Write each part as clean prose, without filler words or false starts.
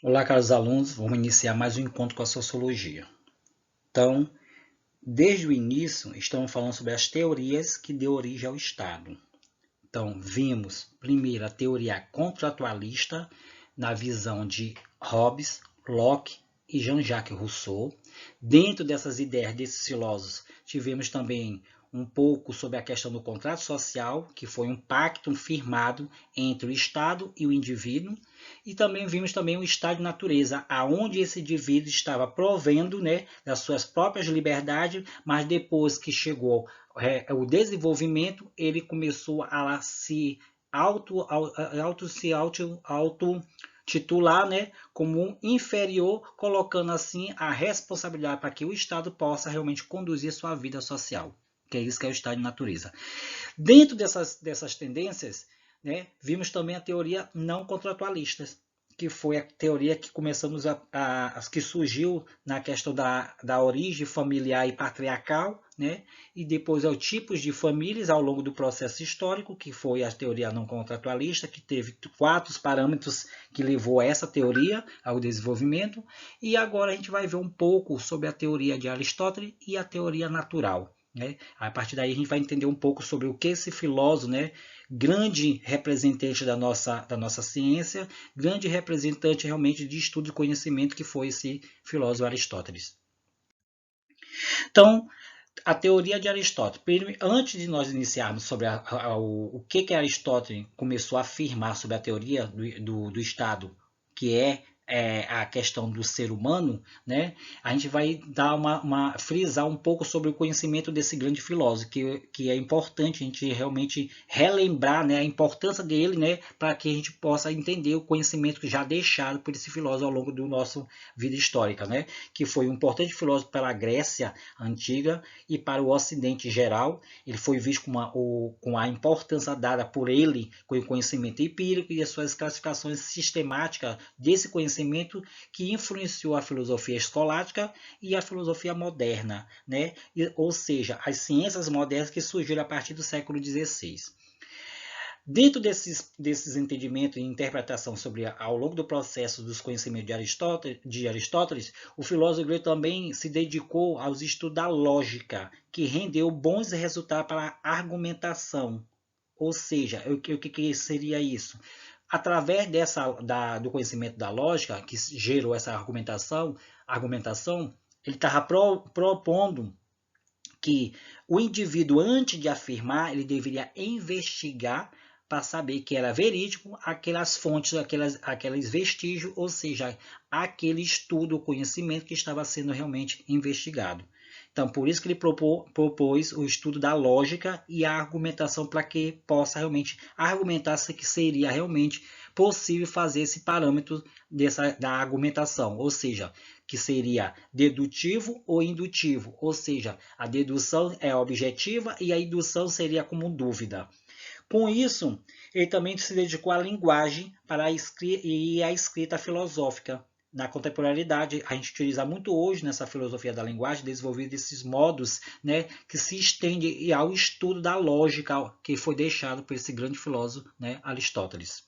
Olá, caros alunos, vamos iniciar mais um encontro com a sociologia. Então, desde o início, estamos falando sobre as teorias que deu origem ao Estado. Então, vimos primeiro a teoria contratualista na visão de Hobbes, Locke e Jean-Jacques Rousseau. Dentro dessas ideias desses filósofos, tivemos também um pouco sobre a questão do contrato social, que foi um pacto firmado entre o Estado e o indivíduo, e também vimos também o estado de natureza, aonde esse indivíduo estava provendo, né, das suas próprias liberdades, mas depois que chegou o desenvolvimento, ele começou a se auto titular, né, como um inferior, colocando assim a responsabilidade para que o Estado possa realmente conduzir sua vida social, que é isso que é o estado de natureza. Dentro dessas tendências, né, vimos também a teoria não contratualista, que foi a teoria que começamos que surgiu na questão da origem familiar e patriarcal, né, e depois aos tipos de famílias ao longo do processo histórico, que foi a teoria não contratualista, que teve 4 parâmetros que levou a essa teoria ao desenvolvimento, e agora a gente vai ver um pouco sobre a teoria de Aristóteles e a teoria natural. Né? A partir daí a gente vai entender um pouco sobre o que esse filósofo, né, grande representante da nossa ciência, grande representante realmente de estudo e conhecimento que foi esse filósofo Aristóteles. Então, a teoria de Aristóteles. Antes de nós iniciarmos sobre o que Aristóteles começou a afirmar sobre a teoria do Estado, que é a questão do ser humano, né? A gente vai dar frisar um pouco sobre o conhecimento desse grande filósofo, que é importante a gente realmente relembrar, né, a importância dele, né, para que a gente possa entender o conhecimento já deixado por esse filósofo ao longo do nosso vida histórica, né? Que foi um importante filósofo pela Grécia antiga e para o Ocidente geral. Ele foi visto com a importância dada por ele com o conhecimento empírico e as suas classificações sistemáticas desse conhecimento que influenciou a filosofia escolástica e a filosofia moderna, né? Ou seja, as ciências modernas que surgiram a partir do século XVI. Dentro desses entendimentos e interpretação sobre ao longo do processo dos conhecimentos de Aristóteles, o filósofo grego também se dedicou aos estudos da lógica, que rendeu bons resultados para a argumentação. Ou seja, o que seria isso? Através do conhecimento da lógica, que gerou essa argumentação ele estava propondo que o indivíduo, antes de afirmar, ele deveria investigar para saber que era verídico aquelas fontes, aqueles vestígios, ou seja, aquele estudo, o conhecimento que estava sendo realmente investigado. Então, por isso que ele propôs o estudo da lógica e a argumentação para que possa realmente argumentar se que seria realmente possível fazer esse parâmetro da argumentação, ou seja, que seria dedutivo ou indutivo, ou seja, a dedução é objetiva e a indução seria como dúvida. Com isso, ele também se dedicou à linguagem e à escrita filosófica. Na contemporaneidade, a gente utiliza muito hoje nessa filosofia da linguagem, desenvolvido esses modos, né, que se estende ao estudo da lógica que foi deixado por esse grande filósofo, né, Aristóteles.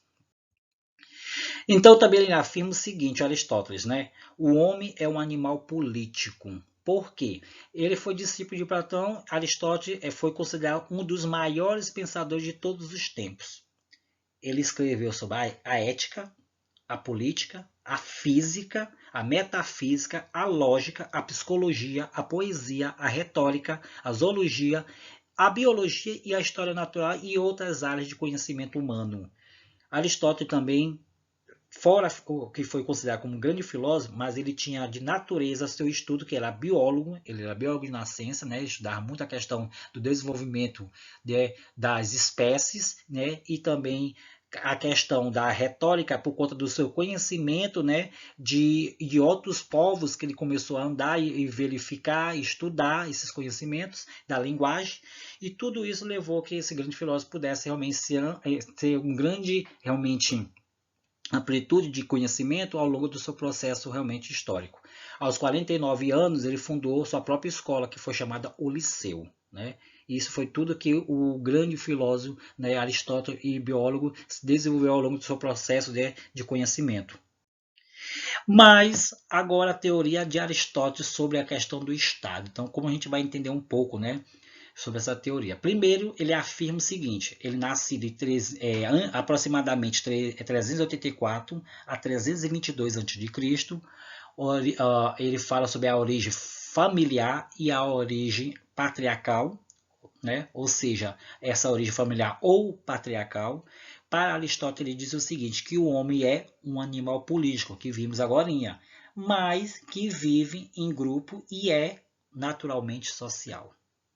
Então também ele afirma o seguinte, Aristóteles, né? O homem é um animal político. Por quê? Ele foi discípulo de Platão. Aristóteles foi considerado um dos maiores pensadores de todos os tempos. Ele escreveu sobre a ética, a política, a física, a metafísica, a lógica, a psicologia, a poesia, a retórica, a zoologia, a biologia e a história natural e outras áreas de conhecimento humano. Aristóteles também, fora o que foi considerado como um grande filósofo, mas ele tinha de natureza seu estudo, que era biólogo, ele era biólogo de nascença, né, estudava muito a questão do desenvolvimento das espécies, né, e também a questão da retórica por conta do seu conhecimento, né, de outros povos que ele começou a andar e verificar, estudar esses conhecimentos da linguagem, e tudo isso levou a que esse grande filósofo pudesse realmente ser um grande, realmente, amplitude de conhecimento ao longo do seu processo realmente histórico. Aos 49 anos, ele fundou sua própria escola, que foi chamada O Liceu. Né? Isso foi tudo que o grande filósofo, né, Aristóteles e biólogo, se desenvolveu ao longo do seu processo de conhecimento. Mas agora a teoria de Aristóteles sobre a questão do Estado. Então, como a gente vai entender um pouco, né, sobre essa teoria? Primeiro, ele afirma o seguinte: ele nasce de aproximadamente 384 a 322 a.C. Ele fala sobre a origem familiar e a origem patriarcal, né? Ou seja, essa origem familiar ou patriarcal. Para Aristóteles, ele diz o seguinte, que o homem é um animal político, que vimos agora, mas que vive em grupo e é naturalmente social.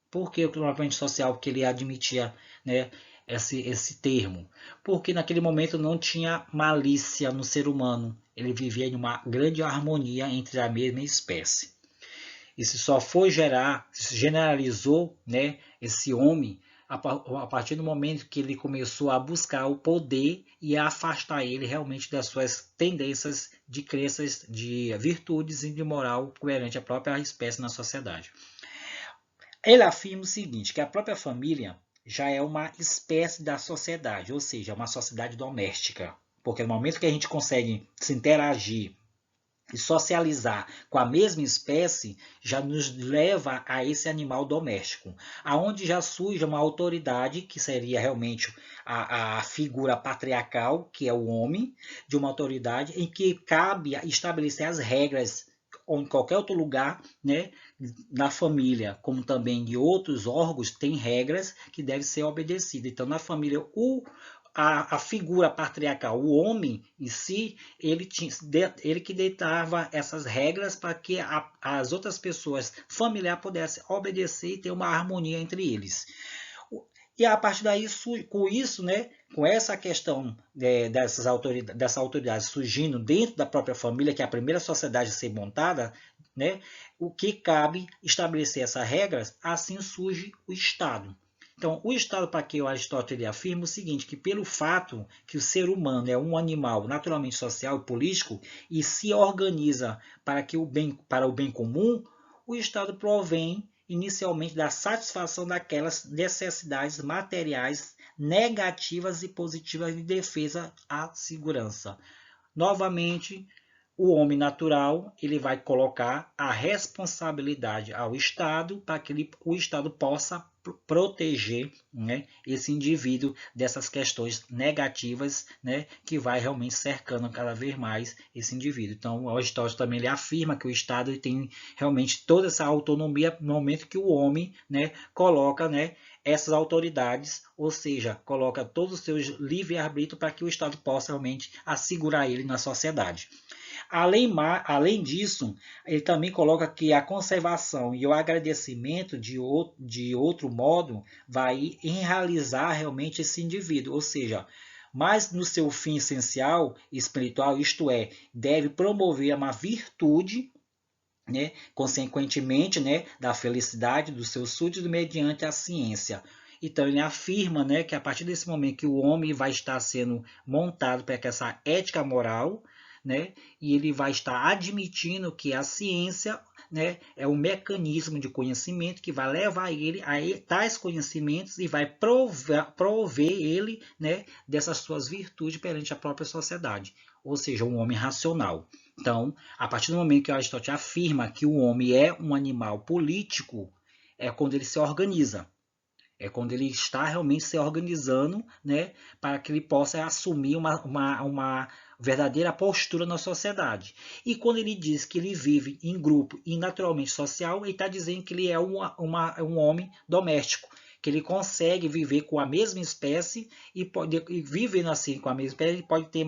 Por que o naturalmente social? Porque ele admitia, né, esse termo. Porque naquele momento não tinha malícia no ser humano. Ele vivia em uma grande harmonia entre a mesma espécie. Isso só foi se generalizou, né, esse homem a partir do momento que ele começou a buscar o poder e a afastar ele realmente das suas tendências de crenças, de virtudes e de moral coerente à própria espécie na sociedade. Ele afirma o seguinte, que a própria família já é uma espécie da sociedade, ou seja, uma sociedade doméstica. Porque no momento que a gente consegue se interagir e socializar com a mesma espécie já nos leva a esse animal doméstico, aonde já surge uma autoridade que seria realmente a figura patriarcal, que é o homem, de uma autoridade em que cabe estabelecer as regras ou em qualquer outro lugar, né, na família, como também de outros órgãos, tem regras que devem ser obedecidas. Então, na família, a figura patriarcal, o homem em si, ele que deitava essas regras para que as outras pessoas familiares pudessem obedecer e ter uma harmonia entre eles. E a partir daí, com isso, né, com essa questão dessa autoridade surgindo dentro da própria família, que é a primeira sociedade a ser montada, né, o que cabe estabelecer essas regras, assim surge o Estado. Então, o Estado, para que o Aristóteles afirma o seguinte, que pelo fato que o ser humano é um animal naturalmente social e político e se organiza para o bem comum, o Estado provém inicialmente da satisfação daquelas necessidades materiais negativas e positivas de defesa à segurança. Novamente, o homem natural ele vai colocar a responsabilidade ao Estado para que o Estado possa proteger, né, esse indivíduo dessas questões negativas, né, que vai realmente cercando cada vez mais esse indivíduo. Então, o Aristóteles também ele afirma que o Estado ele tem realmente toda essa autonomia no momento que o homem, né, coloca, né, essas autoridades, ou seja, coloca todos os seus livre-arbítrio para que o Estado possa realmente assegurar ele na sociedade. Além disso, ele também coloca que a conservação e o agradecimento de outro modo vai realizar realmente esse indivíduo, ou seja, mas no seu fim essencial espiritual, isto é, deve promover uma virtude, né, consequentemente, né, da felicidade dos seus súditos mediante a ciência. Então ele afirma, né, que a partir desse momento que o homem vai estar sendo montado para que essa ética moral, né, e ele vai estar admitindo que a ciência, né, é um mecanismo de conhecimento que vai levar ele a tais conhecimentos e vai prover ele, né, dessas suas virtudes perante a própria sociedade, ou seja, um homem racional. Então, a partir do momento que Aristóteles afirma que o homem é um animal político, é quando ele se organiza. É quando ele está realmente se organizando, né, para que ele possa assumir uma verdadeira postura na sociedade. E quando ele diz que ele vive em grupo e naturalmente social, ele está dizendo que ele é um homem doméstico, que ele consegue viver com a mesma espécie e vivendo assim com a mesma espécie, ele pode ter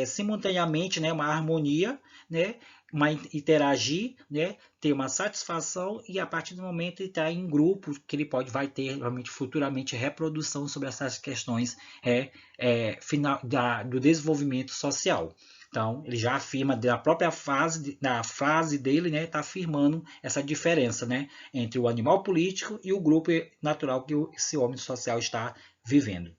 simultaneamente, né, uma harmonia, né, interagir, né, ter uma satisfação e a partir do momento ele está em grupo que ele vai ter realmente futuramente reprodução sobre essas questões do desenvolvimento social. Então, ele já afirma da própria frase dele, né, está afirmando essa diferença, né, entre o animal político e o grupo natural que esse homem social está vivendo.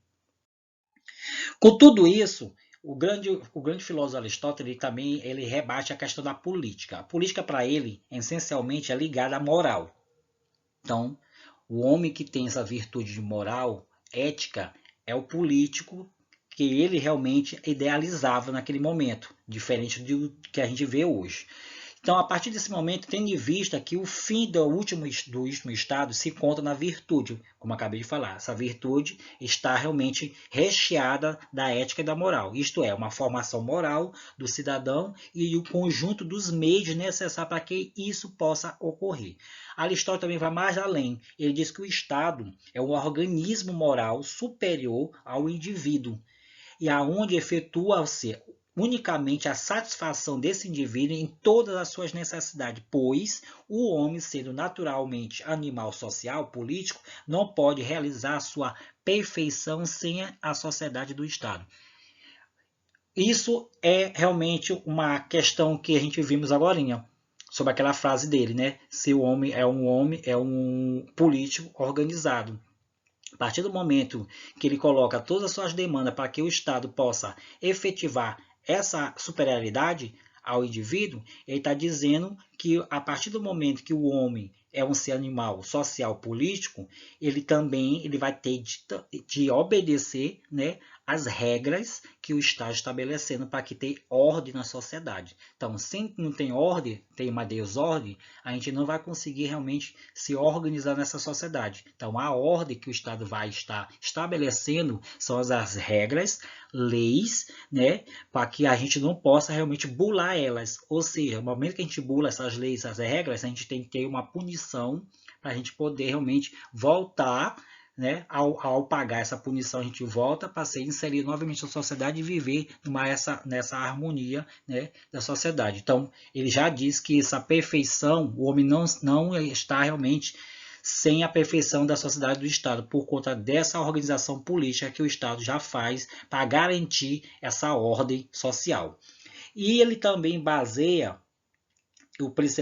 Com tudo isso, o grande filósofo Aristóteles ele rebate a questão da política. A política, para ele, essencialmente, é ligada à moral. Então, o homem que tem essa virtude de moral, ética, é o político que ele realmente idealizava naquele momento, diferente do que a gente vê hoje. Então, a partir desse momento, tendo em vista que o fim do último estado se encontra na virtude, como acabei de falar. Essa virtude está realmente recheada da ética e da moral. Isto é, uma formação moral do cidadão e o conjunto dos meios necessários para que isso possa ocorrer. Aristóteles também vai mais além. Ele diz que o Estado é um organismo moral superior ao indivíduo e aonde efetua-se unicamente a satisfação desse indivíduo em todas as suas necessidades, pois o homem, sendo naturalmente animal social, político, não pode realizar sua perfeição sem a sociedade do Estado. Isso é realmente uma questão que a gente vimos agora, sobre aquela frase dele, né? Se o homem, é um político organizado. A partir do momento que ele coloca todas as suas demandas para que o Estado possa efetivar essa superioridade ao indivíduo, ele está dizendo que a partir do momento que o homem é um ser animal social político, ele vai ter de obedecer, né, as regras que o Estado está estabelecendo para que tenha ordem na sociedade. Então, se não tem ordem, tem uma desordem, a gente não vai conseguir realmente se organizar nessa sociedade. Então, a ordem que o Estado vai estar estabelecendo são as regras, leis, né, para que a gente não possa realmente bular elas. Ou seja, no momento que a gente bula essas leis, essas regras, a gente tem que ter uma punição para a gente poder realmente voltar, né, ao pagar essa punição, a gente volta para ser inserido novamente na sociedade e viver nessa harmonia, né, da sociedade. Então, ele já diz que essa perfeição, o homem não está realmente sem a perfeição da sociedade do Estado, por conta dessa organização política que o Estado já faz para garantir essa ordem social. E ele também baseia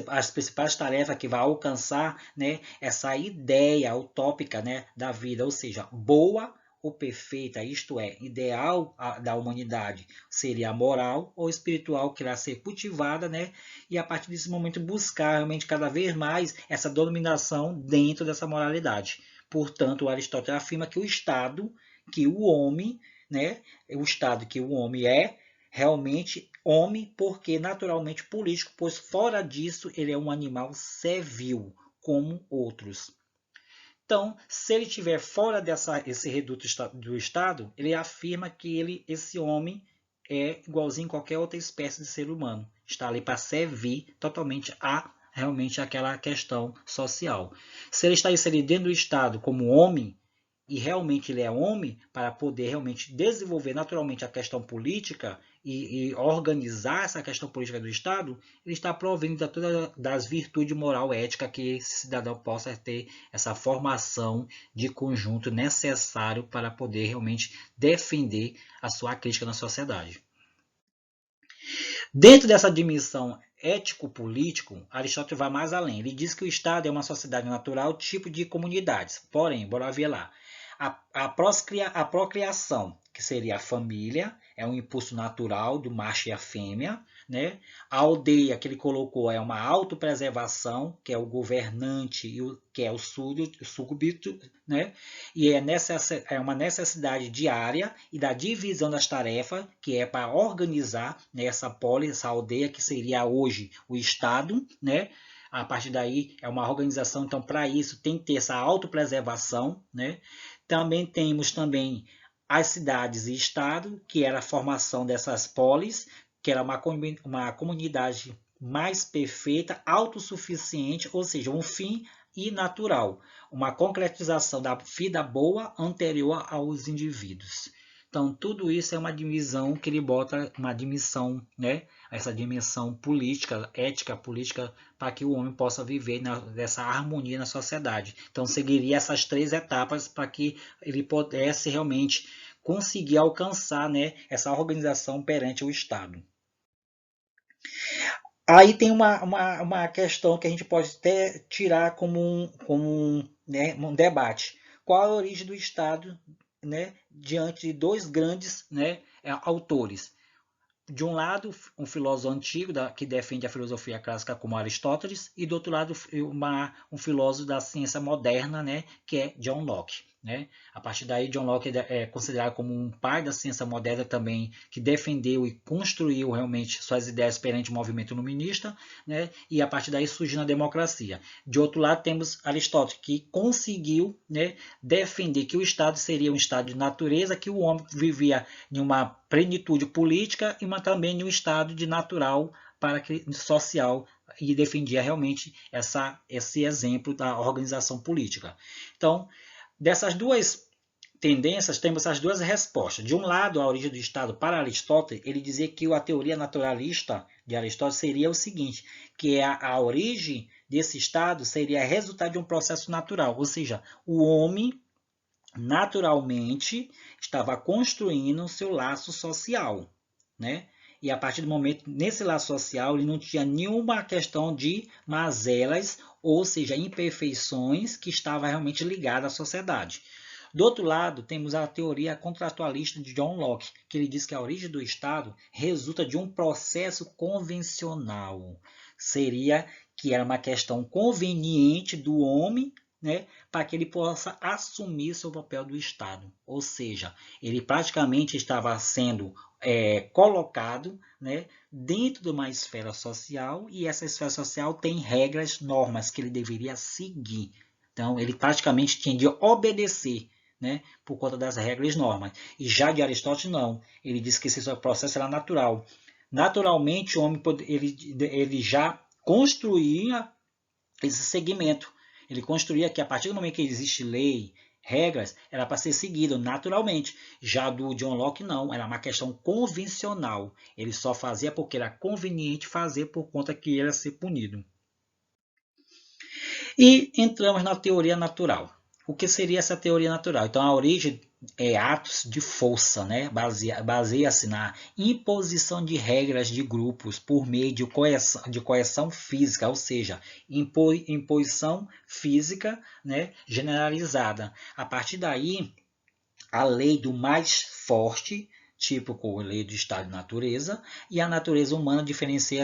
as principais tarefas que vai alcançar, né, essa ideia utópica, né, da vida, ou seja, boa ou perfeita, isto é, ideal da humanidade seria a moral ou espiritual que irá ser cultivada, né, e a partir desse momento buscar realmente cada vez mais essa dominação dentro dessa moralidade. Portanto, Aristóteles afirma que o Estado, que o homem, né, o Estado que o homem é, realmente homem porque naturalmente político, pois fora disso ele é um animal servil, como outros. Então, se ele estiver fora esse reduto do Estado, ele afirma que esse homem é igualzinho a qualquer outra espécie de ser humano. Está ali para servir totalmente realmente aquela questão social. Se ele está inserido dentro do Estado como homem, e realmente ele é homem, para poder realmente desenvolver naturalmente a questão política e organizar essa questão política do Estado, ele está provendo de todas das virtudes moral e ética que esse cidadão possa ter essa formação de conjunto necessário para poder realmente defender a sua crítica na sociedade. Dentro dessa dimensão ético-político, Aristóteles vai mais além. Ele diz que o Estado é uma sociedade natural, tipo de comunidades. Porém, bora ver lá. A procriação, que seria a família, é um impulso natural do macho e a fêmea, né? A aldeia que ele colocou é uma autopreservação, que é o governante e que é o súbdito, né? E é uma necessidade diária e da divisão das tarefas, que é para organizar, né, essa polis, essa aldeia que seria hoje o Estado, né? A partir daí é uma organização, então para isso tem que ter essa autopreservação, né? Também temos as cidades e estado, que era a formação dessas polis, que era uma comunidade mais perfeita, autossuficiente, ou seja, um fim e natural, uma concretização da vida boa anterior aos indivíduos. Então, tudo isso é uma divisão que ele bota, uma dimensão, né? Essa dimensão política, ética política, para que o homem possa viver nessa harmonia na sociedade. Então, seguiria essas 3 etapas para que ele pudesse realmente conseguir alcançar, né, essa organização perante o Estado. Aí tem uma questão que a gente pode até tirar né, um debate. Qual a origem do Estado, né, diante de 2 grandes, né, autores? De um lado, um filósofo antigo que defende a filosofia clássica como Aristóteles, e do outro lado, um filósofo da ciência moderna, né, que é John Locke. né? A partir daí, John Locke é considerado como um pai da ciência moderna também, que defendeu e construiu realmente suas ideias perante o movimento iluminista, né? E a partir daí surgiu a democracia. De outro lado, temos Aristóteles, que conseguiu, né, defender que o Estado seria um estado de natureza, que o homem vivia em uma plenitude política e também em um estado de natural social, e defendia realmente esse exemplo da organização política. Então, dessas duas tendências, temos as duas respostas. De um lado, a origem do Estado para Aristóteles, ele dizia que a teoria naturalista de Aristóteles seria o seguinte, que a origem desse Estado seria resultado de um processo natural, ou seja, o homem naturalmente estava construindo o seu laço social, né? E a partir do momento, nesse laço social, ele não tinha nenhuma questão de mazelas, ou seja, imperfeições que estava realmente ligada à sociedade. Do outro lado, temos a teoria contratualista de John Locke, que ele diz que a origem do Estado resulta de um processo convencional. Seria que era uma questão conveniente do homem, né, para que ele possa assumir seu papel do Estado. Ou seja, ele praticamente estava sendo colocado, né, dentro de uma esfera social, e essa esfera social tem regras, normas que ele deveria seguir. Então, ele praticamente tinha de obedecer, né, por conta das regras e normas. E já de Aristóteles, não. Ele diz que esse processo era natural. Naturalmente, o homem ele já construía esse segmento. Ele construía que a partir do momento que existe lei, regras, era para ser seguido naturalmente. Já do John Locke, não. Era uma questão convencional. Ele só fazia porque era conveniente fazer por conta que ia ser punido. E entramos na teoria natural. O que seria essa teoria natural? Então, a origem é atos de força, né? Baseia-se na imposição de regras de grupos por meio de coerção física, ou seja, imposição física, né, generalizada. A partir daí, a lei do mais forte, tipo a lei do estado de natureza, e a natureza humana diferencia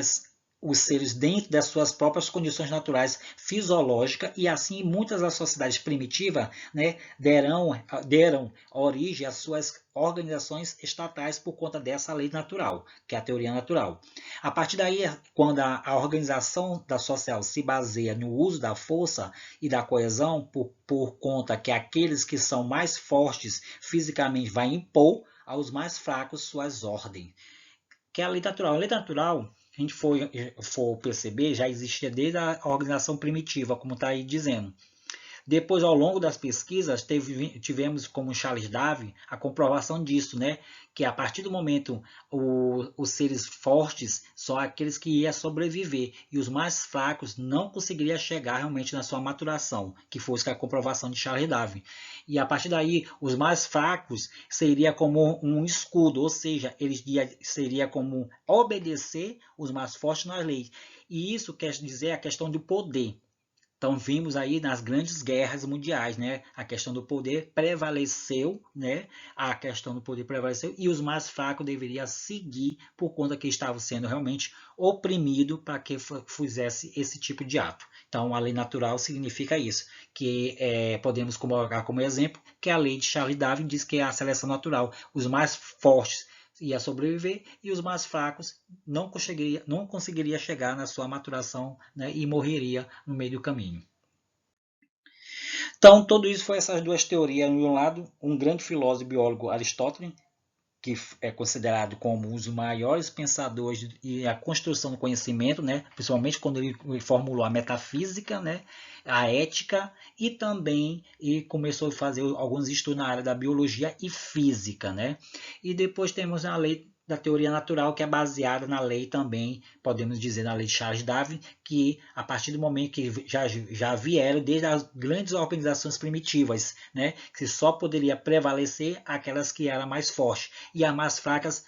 os seres dentro das suas próprias condições naturais fisiológicas, e assim muitas das sociedades primitivas, né, deram origem às suas organizações estatais por conta dessa lei natural, que é a teoria natural. A partir daí, quando a organização da social se baseia no uso da força e da coesão, por conta que aqueles que são mais fortes fisicamente vai impor aos mais fracos suas ordens, que é a lei natural. A lei natural, a gente for perceber, já existia desde a organização primitiva, como está aí dizendo. Depois, ao longo das pesquisas, tivemos, como Charles Darwin, a comprovação disso, né? Que a partir do momento os seres fortes são aqueles que iam sobreviver, e os mais fracos não conseguiriam chegar realmente na sua maturação, que foi a comprovação de Charles Darwin. E a partir daí, os mais fracos seria como um escudo, ou seja, eles seria como obedecer os mais fortes nas leis. E isso quer dizer a questão do poder. Então vimos aí nas grandes guerras mundiais, né? A questão do poder prevaleceu, né? A questão do poder prevaleceu, e os mais fracos deveriam seguir por conta que estavam sendo realmente oprimidos para que fizesse esse tipo de ato. Então a lei natural significa isso, que podemos colocar como exemplo que a lei de Charles Darwin diz que é a seleção natural. Os mais fortes ia sobreviver, e os mais fracos não conseguiria chegar na sua maturação, né, e morreria no meio do caminho. Então, tudo isso foi essas duas teorias. De um lado, um grande filósofo e biólogo, Aristóteles, que é considerado como um dos maiores pensadores e a construção do conhecimento, né? Principalmente quando ele formulou a metafísica, né? A ética, e também começou a fazer alguns estudos na área da biologia e física, né? E depois temos a lei da teoria natural, que é baseada na lei também, podemos dizer, na lei de Charles Darwin, que a partir do momento que já vieram desde as grandes organizações primitivas, né, que só poderia prevalecer aquelas que eram mais fortes, e as mais fracas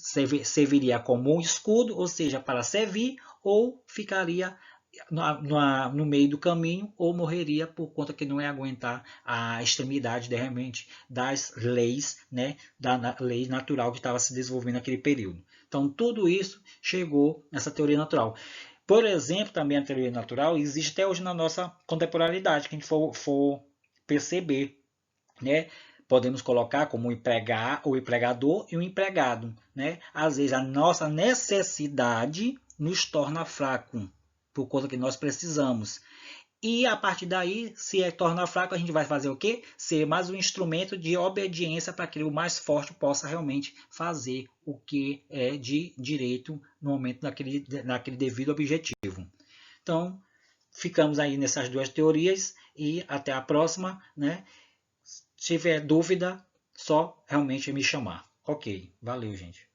serviria como um escudo, ou seja, para servir, ou ficaria no meio do caminho, ou morreria por conta que não ia aguentar a extremidade realmente das leis, né, da lei natural que estava se desenvolvendo naquele período. Então, tudo isso chegou nessa teoria natural. Por exemplo, também a teoria natural existe até hoje na nossa contemporaneidade, que a gente for perceber. né? Podemos colocar como o empregador e o empregado, né? Às vezes a nossa necessidade nos torna fraco, por conta que nós precisamos. E a partir daí, se torna fraco, a gente vai fazer o quê? Ser mais um instrumento de obediência para que o mais forte possa realmente fazer o que é de direito no momento naquele devido objetivo. Então, ficamos aí nessas duas teorias e até a próxima, né? Se tiver dúvida, só realmente me chamar. Ok, valeu, gente.